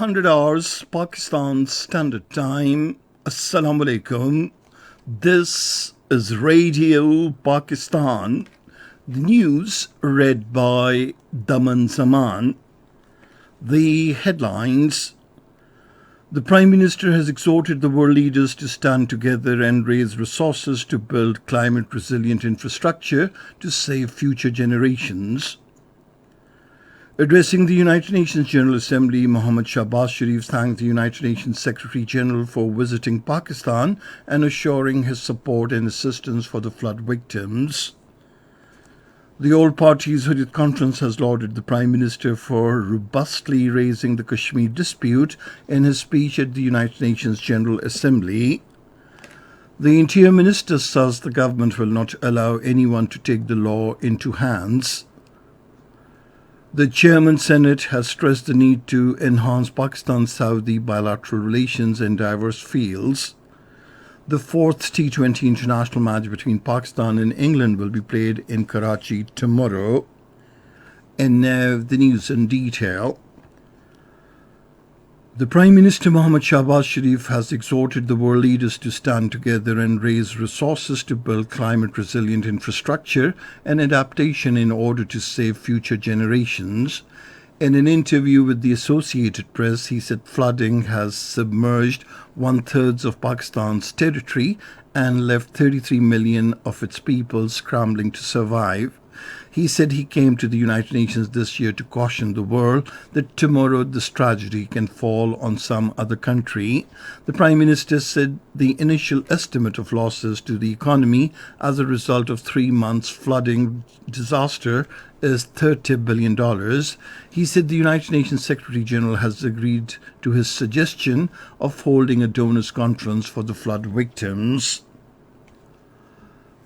100 hours Pakistan Standard Time. Assalamu alaikum. This is Radio Pakistan. The news read by Daman Zaman. The headlines. The Prime Minister has exhorted the world leaders to stand together and raise resources to build climate-resilient infrastructure to save future generations. Addressing the United Nations General Assembly, Mohammad Shahbaz Sharif thanked the United Nations Secretary General for visiting Pakistan and assuring his support and assistance for the flood victims. The All Parties Hurriyat Conference has lauded the Prime Minister for robustly raising the Kashmir dispute in his speech at the United Nations General Assembly. The Interior Minister says the government will not allow anyone to take the law into hands. The Chairman Senate has stressed the need to enhance Pakistan-Saudi bilateral relations in diverse fields. The fourth T20 international match between Pakistan and England will be played in Karachi tomorrow. And now the news in detail. The Prime Minister Mohammad Shahbaz Sharif has exhorted the world leaders to stand together and raise resources to build climate-resilient infrastructure and adaptation in order to save future generations. In an interview with the Associated Press, he said flooding has submerged one-third of Pakistan's territory and left 33 million of its people scrambling to survive. He said he came to the United Nations this year to caution the world that tomorrow this tragedy can fall on some other country. The Prime Minister said the initial estimate of losses to the economy as a result of 3 months flooding disaster is $30 billion. He said the United Nations Secretary General has agreed to his suggestion of holding a donors conference for the flood victims.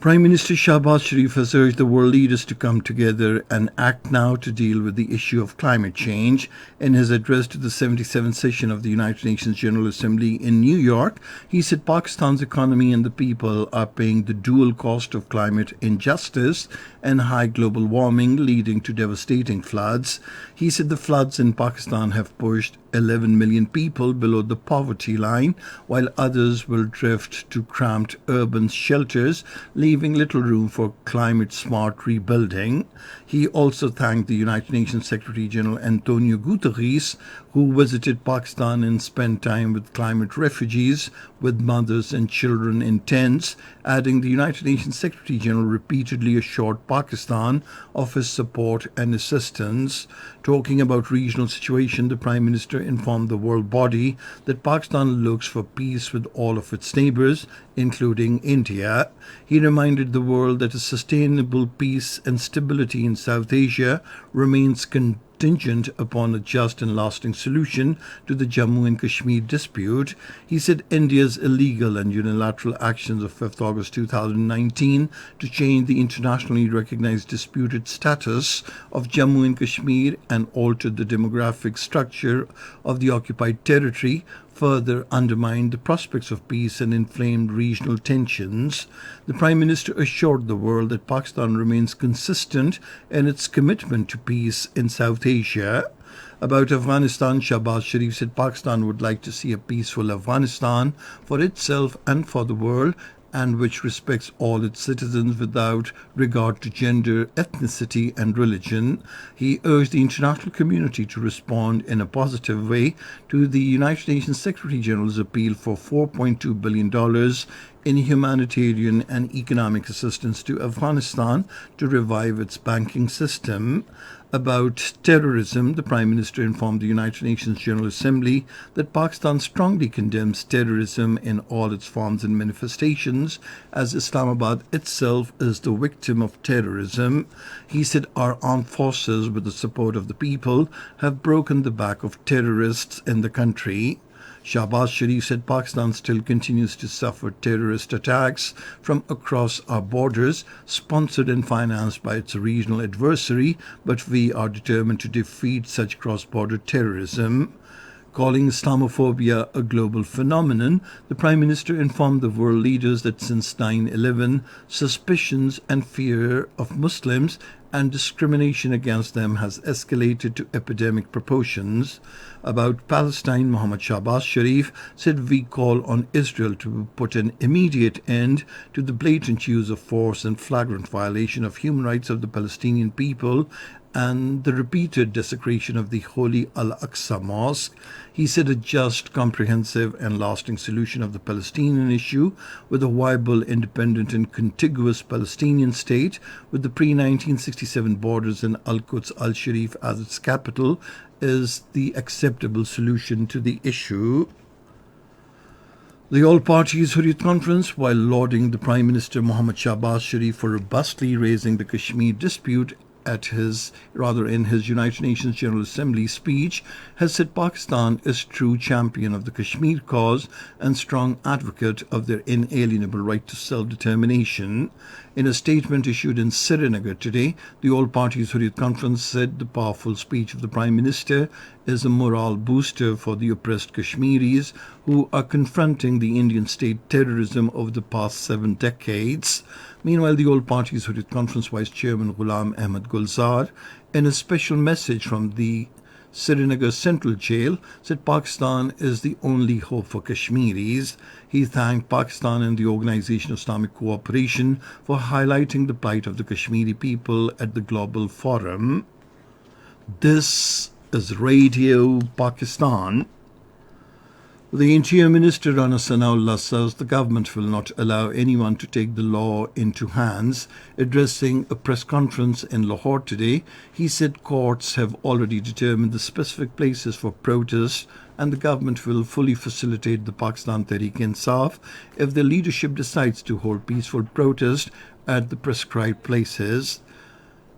Prime Minister Shahbaz Sharif has urged the world leaders to come together and act now to deal with the issue of climate change. In his address to the 77th session of the United Nations General Assembly in New York, he said Pakistan's economy and the people are paying the dual cost of climate injustice and high global warming, leading to devastating floods. He said the floods in Pakistan have pushed 11 million people below the poverty line, while others will drift to cramped urban shelters, leaving little room for climate-smart rebuilding. He also thanked the United Nations Secretary General Antonio Guterres, who visited Pakistan and spent time with climate refugees, with mothers and children in tents, adding the United Nations Secretary General repeatedly assured Pakistan of his support and assistance. Talking about regional situation, the Prime Minister informed the world body that Pakistan looks for peace with all of its neighbours, including India. He reminded the world that a sustainable peace and stability in South Asia remains contingent upon a just and lasting solution to the Jammu and Kashmir dispute. He said India's illegal and unilateral actions of 5th August 2019 to change the internationally recognized disputed status of Jammu and Kashmir and alter the demographic structure of the occupied territory further undermined the prospects of peace and inflamed regional tensions. The Prime Minister assured the world that Pakistan remains consistent in its commitment to peace in South Asia. About Afghanistan, Shahbaz Sharif said Pakistan would like to see a peaceful Afghanistan for itself and for the world, and which respects all its citizens without regard to gender, ethnicity and religion. He urged the international community to respond in a positive way to the United Nations Secretary General's appeal for $4.2 billion in humanitarian and economic assistance to Afghanistan to revive its banking system. About terrorism, the Prime Minister informed the United Nations General Assembly that Pakistan strongly condemns terrorism in all its forms and manifestations, as Islamabad itself is the victim of terrorism. He said our armed forces, with the support of the people, have broken the back of terrorists in the country. Shahbaz Sharif said Pakistan still continues to suffer terrorist attacks from across our borders, sponsored and financed by its regional adversary, but we are determined to defeat such cross-border terrorism. Calling Islamophobia a global phenomenon, the Prime Minister informed the world leaders that since 9/11, suspicions and fear of Muslims and discrimination against them has escalated to epidemic proportions. About Palestine, Mohammad Shahbaz Sharif said we call on Israel to put an immediate end to the blatant use of force and flagrant violation of human rights of the Palestinian people and the repeated desecration of the holy Al-Aqsa Mosque. He said a just, comprehensive and lasting solution of the Palestinian issue with a viable, independent and contiguous Palestinian state with the pre-1967 borders and Al-Quds Al-Sharif as its capital is the acceptable solution to the issue. The All Parties Hurriyat Conference, while lauding the Prime Minister Mohammad Shahbaz Sharif for robustly raising the Kashmir dispute in his United Nations General Assembly speech, has said Pakistan is true champion of the Kashmir cause and strong advocate of their inalienable right to self-determination. In a statement issued in Srinagar today, the All Parties Hurriyat Conference said the powerful speech of the Prime Minister is a morale booster for the oppressed Kashmiris who are confronting the Indian state terrorism over the past 7 decades. Meanwhile, the All Parties Hurriyat Conference Vice Chairman Ghulam Ahmad Gulzar, in a special message from the Srinagar Central Jail, said Pakistan is the only hope for Kashmiris. He thanked Pakistan and the Organization of Islamic Cooperation for highlighting the plight of the Kashmiri people at the Global Forum. This is Radio Pakistan. The Interior Minister Rana Sanaullah says the government will not allow anyone to take the law into hands. Addressing a press conference in Lahore today, he said courts have already determined the specific places for protest and the government will fully facilitate the Pakistan Tehreek-e-Insaf if the leadership decides to hold peaceful protest at the prescribed places.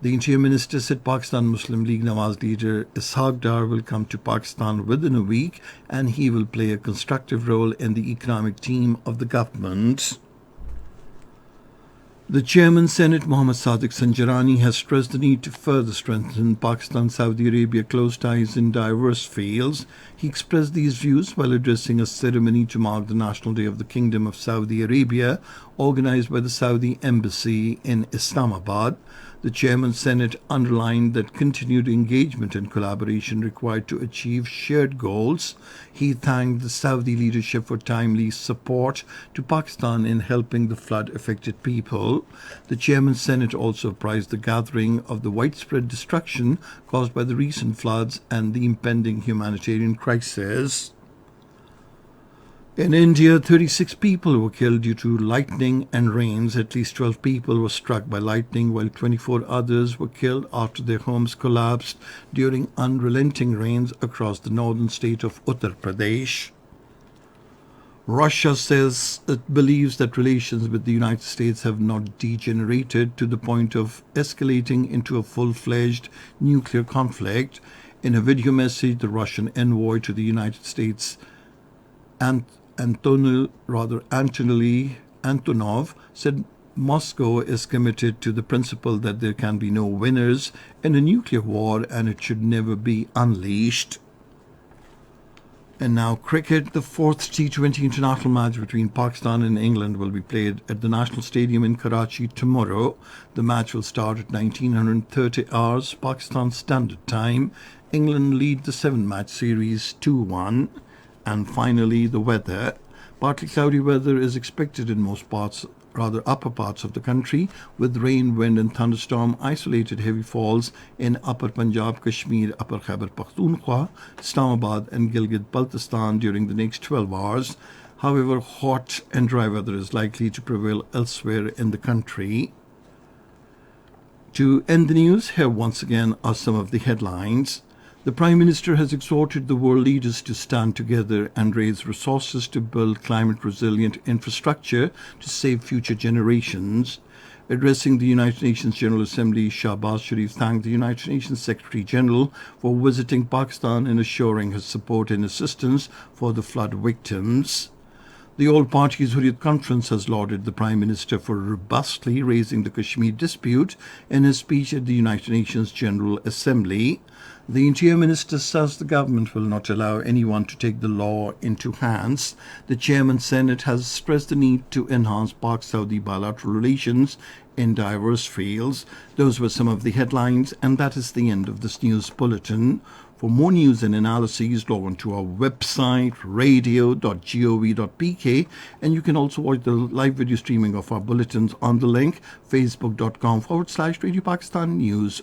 The Interior Minister said Pakistan Muslim League Nawaz leader Ishaq Dar will come to Pakistan within a week and he will play a constructive role in the economic team of the government. The Chairman Senate Mohammad Sadiq Sanjarani has stressed the need to further strengthen Pakistan-Saudi Arabia close ties in diverse fields. He expressed these views while addressing a ceremony to mark the National Day of the Kingdom of Saudi Arabia, organized by the Saudi Embassy in Islamabad. The Chairman Senate underlined that continued engagement and collaboration required to achieve shared goals. He thanked the Saudi leadership for timely support to Pakistan in helping the flood-affected people. The Chairman Senate also apprised the gathering of the widespread destruction caused by the recent floods and the impending humanitarian crisis. In India, 36 people were killed due to lightning and rains. At least 12 people were struck by lightning, while 24 others were killed after their homes collapsed during unrelenting rains across the northern state of Uttar Pradesh. Russia says it believes that relations with the United States have not degenerated to the point of escalating into a full-fledged nuclear conflict. In a video message, the Russian envoy to the United States, Antonov said Moscow is committed to the principle that there can be no winners in a nuclear war and it should never be unleashed. And now cricket. The fourth T20 international match between Pakistan and England will be played at the National Stadium in Karachi tomorrow. The match will start at 1930 hours Pakistan Standard Time. England lead the 7-match series 2-1. And finally, the weather. Partly cloudy weather is expected in most upper parts of the country, with rain, wind and thunderstorm. Isolated heavy falls in Upper Punjab, Kashmir, Upper Khyber Pakhtunkhwa, Islamabad and Gilgit-Baltistan during the next 12 hours. However, hot and dry weather is likely to prevail elsewhere in the country. To end the news, here once again are some of the headlines. The Prime Minister has exhorted the world leaders to stand together and raise resources to build climate-resilient infrastructure to save future generations. Addressing the United Nations General Assembly, Shahbaz Sharif thanked the United Nations Secretary-General for visiting Pakistan and assuring his support and assistance for the flood victims. The All Parties Hurriyat Conference has lauded the Prime Minister for robustly raising the Kashmir dispute in his speech at the United Nations General Assembly. The Interior Minister says the government will not allow anyone to take the law into hands. The Chairman Senate has stressed the need to enhance Pak-Saudi bilateral relations in diverse fields. Those were some of the headlines, and that is the end of this news bulletin. For more news and analyses, log on to our website, radio.gov.pk, and you can also watch the live video streaming of our bulletins on the link, facebook.com/Radio Pakistan News.